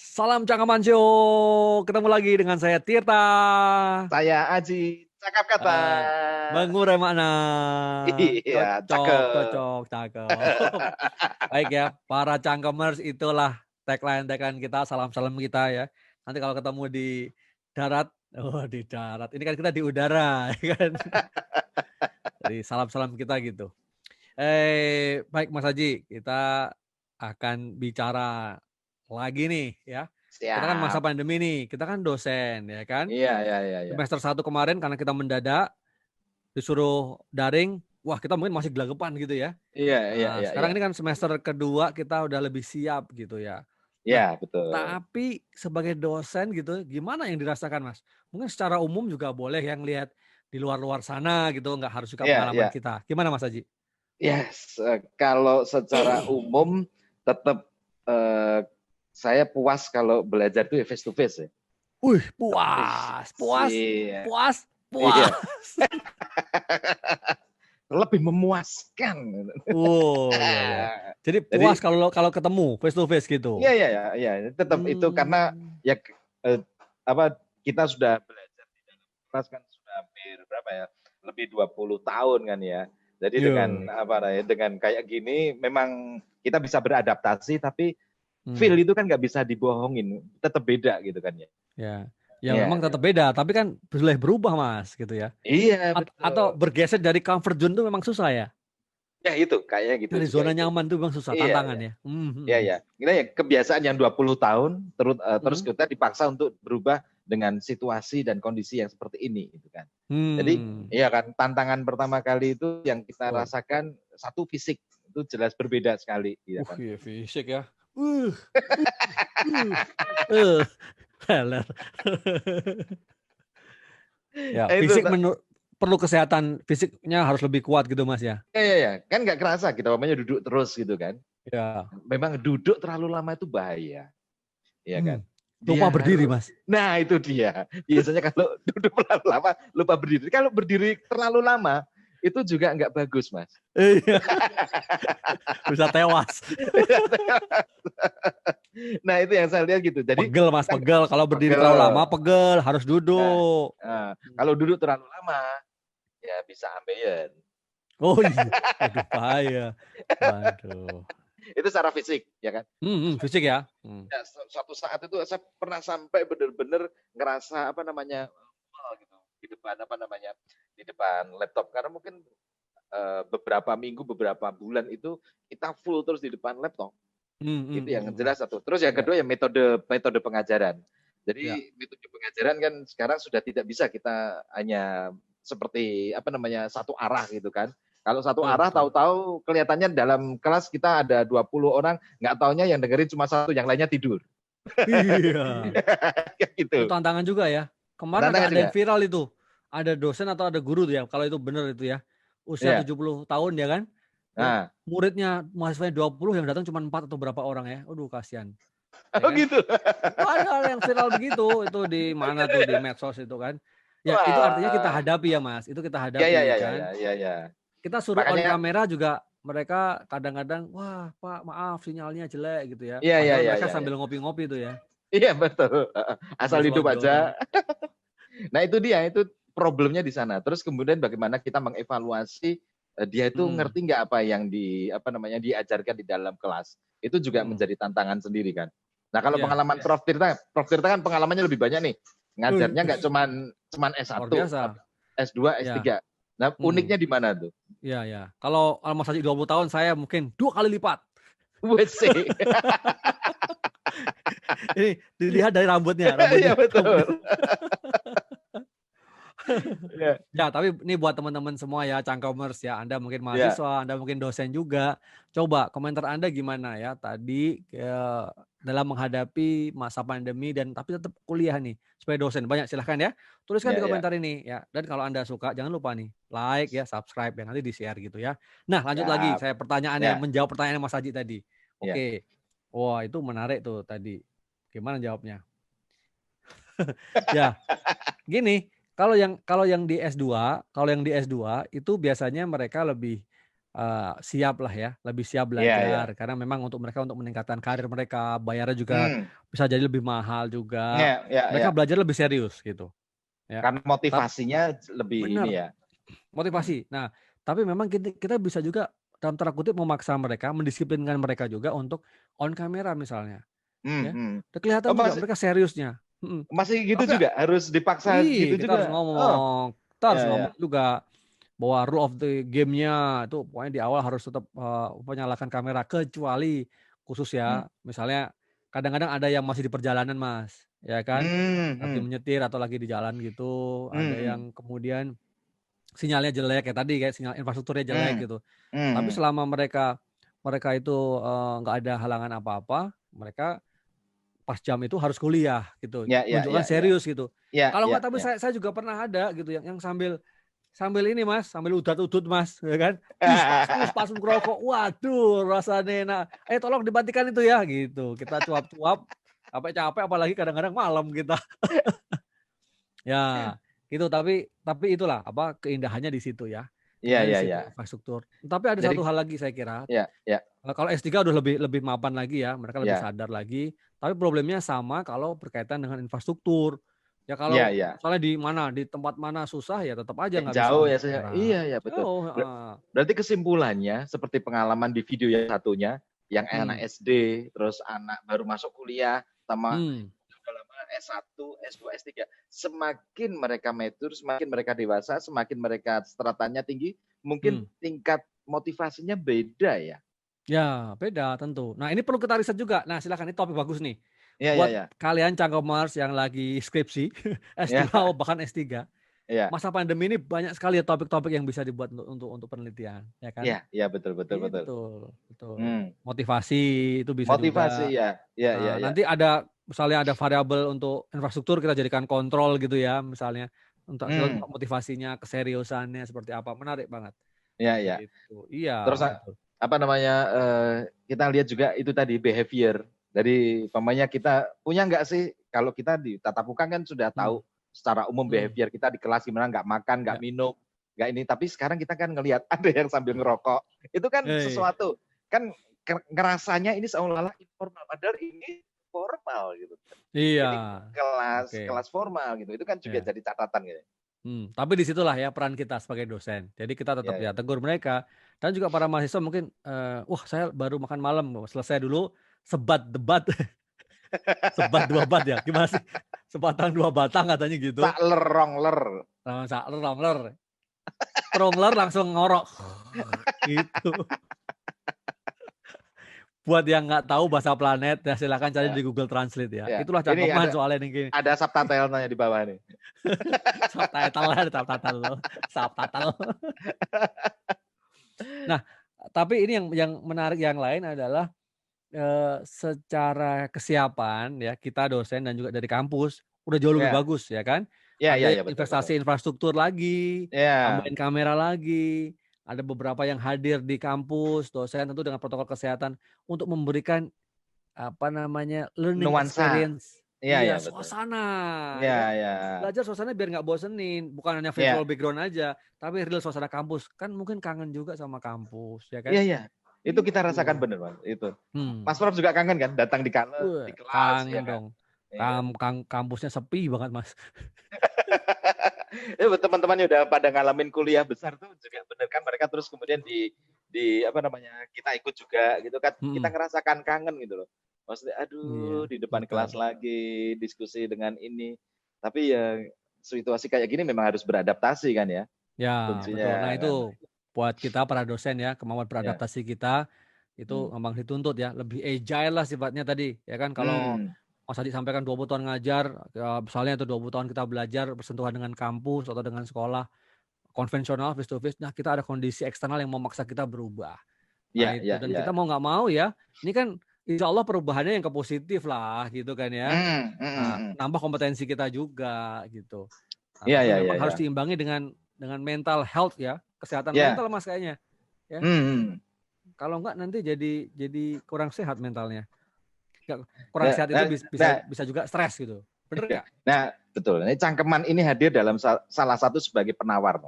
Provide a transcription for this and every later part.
Salam Cangkaman Show. Ketemu lagi dengan saya Tirta. Saya Aji, cakap kata. Mengurai makna. Iya, Cocok, cakep. cocok, cakep. Baik ya, para Cangkemers, itulah tagline kita, salam-salam kita ya. Nanti kalau ketemu di darat, di darat. Ini kan kita di udara, ya kan? Jadi salam-salam kita gitu. Baik Mas Haji, kita akan bicara lagi nih ya. Kita kan masa Siap. pandemi nih, kita kan dosen ya kan. Iya, iya, iya, iya. Semester 1 kemarin karena kita mendadak disuruh daring, wah kita mungkin masih gelagapan gitu ya. Iya, iya, Nah, iya, iya. sekarang ini kan semester kedua kita udah lebih siap gitu ya. Nah, Iya, betul. tapi sebagai dosen gitu, gimana yang dirasakan Mas? Mungkin secara umum juga boleh yang lihat di luar-luar sana gitu, nggak harus juga Iya, pengalaman iya. kita. Gimana Mas Haji? Yes, kalau secara umum tetap eh, saya puas kalau belajar itu face to face ya. Puas, puas, Iya. puas, Iya. puas. Lebih memuaskan. Oh iya ya. Jadi puas Jadi kalau kalau ketemu face to face gitu. iya, iya, iya, iya, tetap itu karena Hmm. ya eh, apa kita sudah belajar di dalam kelas kan sudah hampir berapa ya? Lebih 20 tahun kan ya. Jadi dengan Yo. apa namanya? Dengan kayak gini memang kita bisa beradaptasi tapi feel Hmm. itu kan nggak bisa dibohongin, tetap beda gitu kan ya. Ya. Ya Iya, memang iya. tetap beda, tapi kan boleh berubah Mas gitu ya. Iya, Atau betul. bergeser dari comfort zone itu memang susah ya. Ya itu kayaknya gitu Dari juga zona itu. nyaman itu memang susah, Iya, tantangan iya. ya. Iya, iya. Kita ya kebiasaan yang 20 tahun terus Hmm. kita dipaksa untuk berubah dengan situasi dan kondisi yang seperti ini gitu kan. Jadi Hmm. iya kan tantangan pertama kali itu yang kita Betul. rasakan satu fisik itu jelas berbeda sekali ya kan. Iya fisik ya. Uh, uh, uh. Leler. Ya, Itu fisik perlu kesehatan fisiknya harus lebih kuat gitu Mas ya. ya, ya, ya. Kan nggak kerasa kita namanya duduk terus gitu kan. Ya. Memang duduk terlalu lama itu bahaya, ya kan. Dia Lupa berdiri harus, Mas. nah itu dia. Biasanya kalau duduk terlalu lama lupa berdiri. Kalau berdiri terlalu lama itu juga nggak bagus mas. Iya, bisa tewas. Nah itu yang saya lihat gitu. Jadi Pegel Mas, kita pegel. Kalau berdiri terlalu lama pegel. pegel, harus Nah, duduk. kalau duduk terlalu lama ya bisa ambeien. Oh iya, waduh bahaya. Waduh. Itu secara fisik ya kan. Fisik ya. Ya, suatu saat itu saya pernah sampai benar-benar ngerasa apa namanya gitu di depan apa namanya di depan laptop karena mungkin beberapa minggu beberapa bulan itu kita full terus di depan laptop. Itu yang jelas satu. Terus yang Ya, kedua ya metode metode pengajaran. ya. Jadi metode pengajaran kan sekarang sudah tidak bisa kita hanya seperti apa namanya satu arah gitu kan. Kalau satu Betul, arah betul. tahu-tahu kelihatannya dalam kelas kita ada 20 orang, nggak taunya yang dengerin cuma satu, yang lainnya tidur. Iya. Kayak gitu. Itu tantangan juga ya. Kemarin Tantangan ada juga. yang viral itu. Ada dosen atau ada guru tuh ya, kalau itu benar itu ya. Usia Iya. 70 tahun ya kan? Ya. Nah, Muridnya mahasiswanya 20 yang datang cuma 4 atau berapa orang ya. Aduh kasihan. Ya oh kan? gitu. Itu ada yang viral begitu, itu di mana tuh di medsos itu kan. Ya itu artinya kita Wah. hadapi ya Mas, itu kita Ya, ya, hadapi ya, ya, kan. ya, ya, ya. Kita suruh on Makanya, kamera juga mereka kadang-kadang, wah Pak maaf sinyalnya jelek gitu ya. ya, ya, Padahal ya, mereka ya, ya. sambil ngopi-ngopi tuh ya. Iya betul. Sambil Asal hidup selonjor. aja. Nah itu dia, itu problemnya di sana. Terus kemudian bagaimana kita mengevaluasi dia itu Hmm. ngerti nggak apa yang apa namanya diajarkan di dalam kelas. Itu juga Hmm. menjadi tantangan sendiri kan. Nah kalau Ya. pengalaman Prof Tirta kan pengalamannya lebih banyak nih. Ngajarnya Wih, nggak cuman luar S1, biasa. S2, Ya. S3. Nah Hmm. uniknya di mana tuh? Ya, ya. Kalau Mas Haji 20 tahun saya mungkin 2 kali lipat. WC. Ini dilihat dari rambutnya, Iya betul. Iya, Ya, tapi ini buat teman-teman semua ya, Cangkomers ya. Anda mungkin iya, mahasiswa, Anda mungkin dosen juga. Coba komentar Anda gimana ya tadi dalam menghadapi masa pandemi dan tapi tetap kuliah nih sebagai dosen. Banyak silahkan ya. Tuliskan iya, di iya. komentar ini ya. Dan kalau Anda suka jangan lupa nih like ya, subscribe ya, nanti di-share gitu ya. Nah, lanjut lagi Siap. saya pertanyaannya Ya, menjawab pertanyaan Mas Haji tadi. ya. Oke. Wah, itu menarik tuh tadi. Gimana jawabnya? Ya, gini, kalau yang di S2 itu biasanya mereka lebih siap lah ya, lebih siap belajar karena memang untuk mereka untuk meningkatkan karir mereka, bayarnya juga bisa jadi lebih mahal juga. Mereka belajar lebih serius gitu. Ya. Karena motivasinya lebih benar, ini ya. motivasi. Nah, tapi memang kita bisa juga dalam tanda kutip memaksa mereka, mendisiplinkan mereka juga untuk on kamera misalnya. Ya. Kelihatan juga mereka seriusnya. Masih gitu Tapi, juga, harus dipaksa gitu kita juga. harus ngomong. Kita harus ngomong juga bahwa rule of the game-nya itu pokoknya di awal harus tetap menyalakan kamera, kecuali khusus ya, misalnya kadang-kadang ada yang masih di perjalanan Mas, ya kan, lagi menyetir atau lagi di jalan gitu, ada yang kemudian sinyalnya jelek kayak tadi, kayak sinyal infrastrukturnya jelek gitu. Tapi selama mereka itu nggak ada halangan apa-apa, mereka pas jam itu harus kuliah gitu, menunjukkan serius gitu. Kalau nggak, tapi saya juga pernah ada gitu yang sambil ini Mas, sambil udat-udut Mas, ya kan? Pas ngerokok, waduh rasanya enak. Tolong dimatikan itu ya, gitu. Kita cuap-cuap, capek-capek, apalagi kadang-kadang malam kita. Ya, gitu. Tapi itulah keindahannya di situ ya. Keindahannya di situ infrastruktur. Tapi ada satu hal lagi saya kira. Kalau S3 udah lebih mapan lagi ya, mereka lebih sadar lagi. Tapi problemnya sama kalau berkaitan dengan infrastruktur. Ya kalau misalnya di tempat mana susah ya tetap aja nggak bisa jauh on ya kamera. iya betul. Berarti kesimpulannya seperti pengalaman di video yang satunya, yang anak SD terus anak baru masuk kuliah sama S1, S2, S3, semakin mereka mature, semakin mereka dewasa, semakin mereka stratanya tinggi, mungkin tingkat motivasinya beda ya. Ya, beda tentu. Nah, ini perlu kita riset juga. Nah, silakan, ini topik bagus nih. Buat kalian cangkomers yang lagi skripsi, S2 atau bahkan S3. Masa pandemi ini banyak sekali topik-topik yang bisa dibuat untuk penelitian, ya kan? Iya, betul. Betul. Motivasi itu bisa motivasi juga. Nanti ada misalnya ada variabel untuk infrastruktur, kita jadikan kontrol gitu ya, misalnya untuk motivasinya, keseriusannya seperti apa. Menarik banget. Iya. Gitu. Iya. Terus gitu. Kita lihat juga itu tadi behavior. Dari pemainnya kita punya nggak sih, kalau kita di tatap muka kan sudah tahu secara umum behavior kita di kelas gimana, nggak makan, nggak minum, nggak ini. Tapi sekarang kita kan ngelihat ada yang sambil ngerokok. Itu kan sesuatu, kan ngerasanya ini seolah-olah informal, padahal ini formal gitu. Iya. Ini kelas formal gitu. Itu kan juga jadi catatan gitu. Tapi disitulah ya peran kita sebagai dosen. Jadi kita tetap ya tegur mereka. Dan juga para mahasiswa mungkin, saya baru makan malam, selesai dulu sebat debat. Sebat 2 bat ya, gimana sih? Sebatang 2 batang katanya gitu. Sakler rongler. Sakler rongler. Trongler langsung ngorok. Gitu. Buat yang nggak tahu bahasa planet, ya silakan cari di Google Translate ya. Itulah cangkeman soalnya nih. Ada subtitle-nya di bawah nih. Subtitle. Nah, tapi ini yang menarik yang lain adalah secara kesiapan ya, kita dosen dan juga dari kampus udah jauh lebih bagus ya kan. Ada investasi infrastruktur lagi, tambahin kamera lagi. Ada beberapa yang hadir di kampus, dosen tentu dengan protokol kesehatan untuk memberikan learning experience. Suasana. Belajar suasana biar nggak bosenin, bukan hanya virtual background aja, tapi real suasana kampus. Kan mungkin kangen juga sama kampus, ya kan? Iya. Itu kita rasakan bener Mas, itu. Mas Prof juga kangen kan datang di kelas. Kangen dong. Kampusnya sepi banget Mas. Teman-temannya udah pada ngalamin kuliah besar tuh juga bener kan, mereka terus kemudian kita ikut juga gitu kan, kita ngerasakan kangen gitu loh. Maksudnya di depan kelas lagi diskusi dengan ini, tapi ya situasi kayak gini memang harus beradaptasi kan ya. Betul. Nah itu buat kita para dosen ya, kemampuan beradaptasi kita itu memang dituntut ya, lebih agile lah sifatnya tadi ya kan. Kalau Mas Adi sampaikan 20 tahun ngajar, misalnya itu 20 tahun kita belajar bersentuhan dengan kampus atau dengan sekolah konvensional face to face. Nah, kita ada kondisi eksternal yang memaksa kita berubah. Dan kita mau nggak mau ya, ini kan insya Allah perubahannya yang ke positif lah gitu kan ya. Nambah kompetensi kita juga gitu. Memang harus diimbangi dengan mental health ya, kesehatan mental Mas kayaknya. Ya. Kalau nggak nanti jadi kurang sehat mentalnya. Kurang sehat itu bisa juga stres gitu. Bener nggak? Nah, betul. Ini cangkeman ini hadir dalam salah satu sebagai penawar.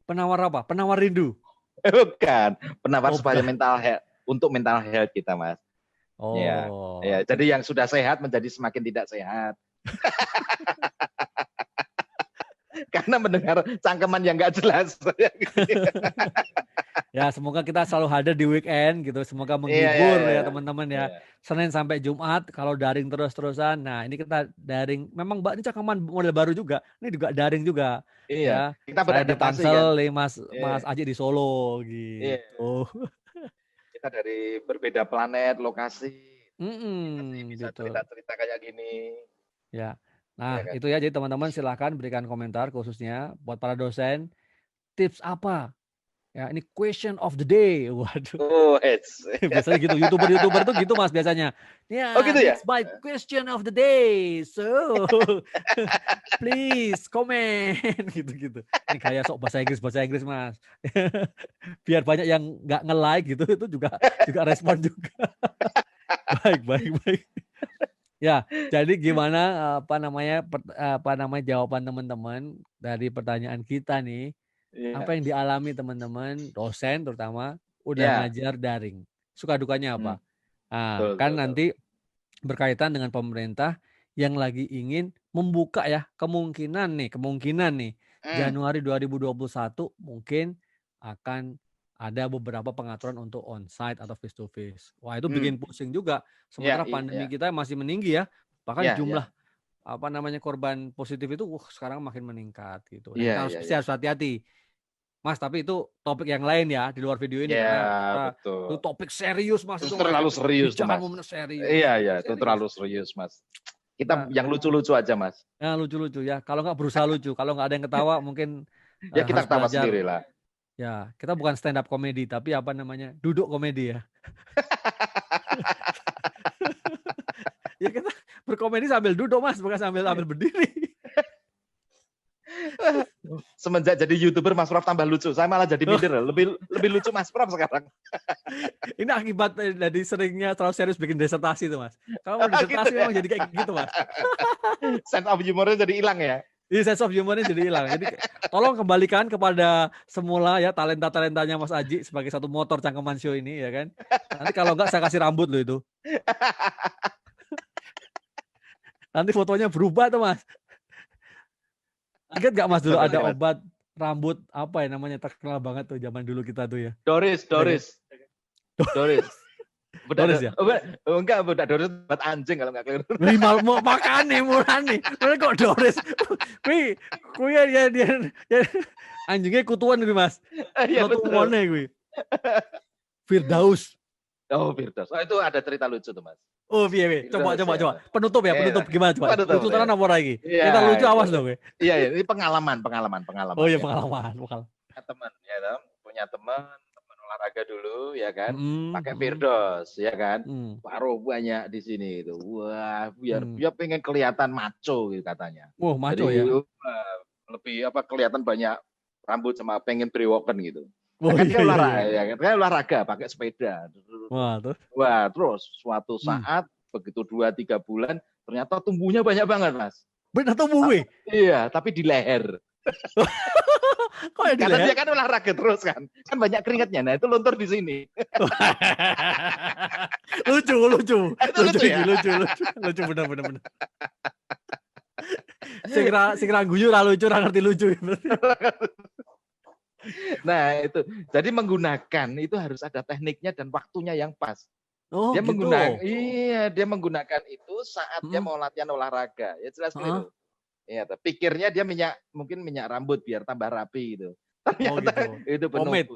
Penawar apa? Penawar rindu. Bukan, penawar Oh, supaya bukan. mental health, untuk mental health kita, Mas. Ya, Oh. ya. Jadi yang sudah sehat menjadi semakin tidak sehat karena mendengar cangkeman yang nggak jelas. Ya, semoga kita selalu hadir di weekend gitu. Semoga Iya, iya, menghibur iya, ya iya. teman-teman ya. Iya. Senin sampai Jumat kalau daring terus-terusan. Nah, ini kita daring. Memang Mbak ini cakaman model baru juga. Ini juga daring juga Iya, ya. kita Saya di beradaptasi kan. Tangsel, Mas Iya, Mas Aji di Solo iya. gitu. Kita dari berbeda planet, lokasi, kita sih bisa Gitu. cerita-cerita kayak gini, Ya. Nah, ya kan? itu ya. Jadi teman-teman silahkan berikan komentar khususnya buat para dosen. Tips apa? Ya, ini question of the day. Waduh. Oh, it's. Biasanya gitu, YouTuber tuh gitu Mas biasanya. Oh Ya, gitu ya? this my question of the day. So, please comment gitu-gitu. Ini kayak sok bahasa Inggris Mas. Biar banyak yang nggak nge-like gitu, itu juga respon juga. Baik. Ya, jadi gimana apa namanya jawaban teman-teman dari pertanyaan kita nih? Iya. Apa yang dialami teman-teman dosen terutama udah Ya. ngajar daring? Suka dukanya Hmm, apa? Nah, betul, kan betul, betul. nanti berkaitan dengan pemerintah yang lagi ingin membuka ya kemungkinan nih Hmm, Januari 2021 mungkin akan ada beberapa pengaturan untuk onsite atau face to face. Wah, itu hmm. bikin pusing juga. Ya, Sementara pandemi iya, kita masih meninggi ya. Bahkan ya, jumlah ya, apa namanya korban positif itu sekarang makin meningkat gitu. Nah, iya, kita harus iya, pasti iya. harus hati-hati. Mas, tapi itu topik yang lain ya di luar video ini Ya, karena kita itu betul. topik serius Mas Itu itu Mas, terlalu topik serius tuh, perbincangan Mas. momen serius, Iya, iya, topik itu serius. terlalu serius, Mas. Kita Kita yang lucu-lucu aja, Mas. ya lucu-lucu ya. Kalau nggak berusaha lucu, kalau nggak ada yang ketawa mungkin Ya kita harus ketawa belajar. sendiri lah. Ya, kita bukan stand up komedi tapi apa namanya? Duduk komedi ya. Ya kita berkomedi sambil duduk Mas, bukan sambil berdiri. Semenjak jadi YouTuber Mas Prof tambah lucu. Saya malah jadi minder. Lebih lucu Mas Prof sekarang. Ini akibat dari seringnya terlalu serius bikin disertasi tuh Mas. Kalau mau Gitu disertasi ya. memang jadi kayak gitu Mas. Sense of humornya jadi hilang ya. Ini sense of humornya jadi hilang. Jadi tolong kembalikan kepada semula ya talenta-talentanya Mas Aji sebagai satu motor cangkeman show ini ya kan. Nanti kalau enggak saya kasih rambut loh itu. Nanti fotonya berubah tuh Mas. Ingat nggak Mas dulu ada Betul, Mas. obat rambut apa ya namanya terkenal banget tuh zaman dulu kita tuh ya. Doris. Udah, Doris ya. enggak, udah Doris buat anjing kalau enggak keliru. Lima mau makan nih murah nih. Kok Doris? Kui ya dia anjingnya kutuan gue Mas. Iya Kutu betul. mana gue? Firdaus. Oh, Firdaus. Oh, itu ada cerita lucu tuh, Mas. Oh, piye. Coba. Penutup gimana coba? Waduh, Lucu tenan apa lagi? Iya, Kita lucu itu. awas dong gue. Iya, ini pengalaman Oh iya ya. pengalaman. Teman ya, punya teman olahraga dulu ya kan. Pakai Mm. Firdaus ya kan. Mm. Paruh banyak di sini itu. Wah, biar Mm. dia pengen kelihatan maco gitu katanya. Wah, maco Jadi ya. lebih apa kelihatan banyak rambut sama pengen brewoken gitu. Oh, Kan iya. olahraga, ya kan olahraga pakai sepeda. Wah, tuh. Wah, terus suatu saat begitu 2-3 bulan ternyata tumbuhnya banyak banget, Mas. Benar tumbuh gue. Iya, tapi di leher. Kok ya di Karena leher? dia kan olahraga terus kan. Kan banyak keringatnya. Nah, itu luntur di sini. lucu. Itu lucu ya? Lucu benar. Sing ra guyu ra lucu, ra ngerti lucu. Nah, itu. Jadi menggunakan itu harus ada tekniknya dan waktunya yang pas. Oh, Dia gitu. dia menggunakan itu saat dia mau latihan olahraga. Ya jelas keliru. Iya, pikirnya dia mungkin minyak rambut biar tambah rapi gitu. Ternyata gitu. itu penuh. Pomade.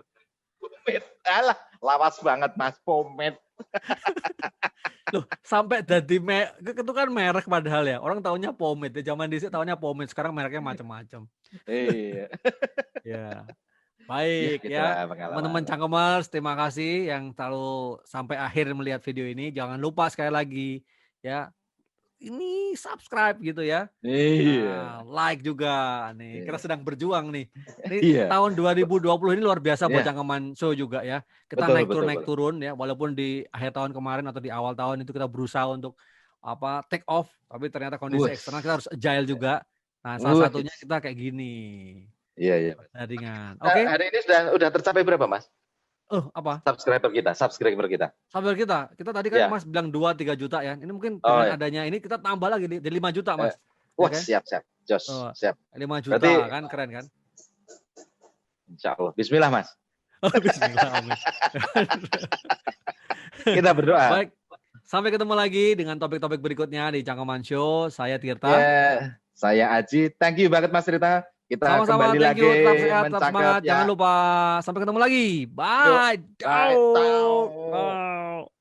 Alah, lawas banget Mas, pomade. Loh, sampai jadi itu kan merek padahal ya. Orang taunya pomade. Zaman dulu taunya pomade, sekarang mereknya macam-macam. Iya. Ya. Baik Ya, teman-teman Cangkemers, terima kasih yang selalu sampai akhir melihat video ini. Jangan lupa sekali lagi ya, ini subscribe gitu ya. Iya. Like juga nih. Kita sedang berjuang nih. Ini Iya. tahun 2020 ini luar biasa buat Iya. Cangkeman Show juga ya. Kita naik turun ya. Walaupun di akhir tahun kemarin atau di awal tahun itu kita berusaha untuk take off, tapi ternyata kondisi eksternal kita harus agile juga. Nah, salah satunya kita kayak gini. Iya, iya. Jaringan. Oke. Hari ini udah tercapai berapa, Mas? Apa? Subscriber kita. Sabar kita tadi kan Ya. Mas bilang 2-3 juta ya. Ini mungkin Oh, dengan ya. adanya ini kita tambah lagi di 5 juta, Mas. Wah, Ya kan? siap. Jos, siap. 5 juta Berarti, kan keren kan? Insya Allah. Bismillah, Mas. Bismillah, amin. Kita berdoa. Baik. Sampai ketemu lagi dengan topik-topik berikutnya di Cangkoman Show. Saya Tirta. Ya, saya Aji. Thank you banget Mas Rita. Kita Sama-sama, kembali thank lagi you. Tetap sehat, tetap mencakap semangat. ya. Jangan lupa. Sampai ketemu lagi. Bye. Bye. Ciao.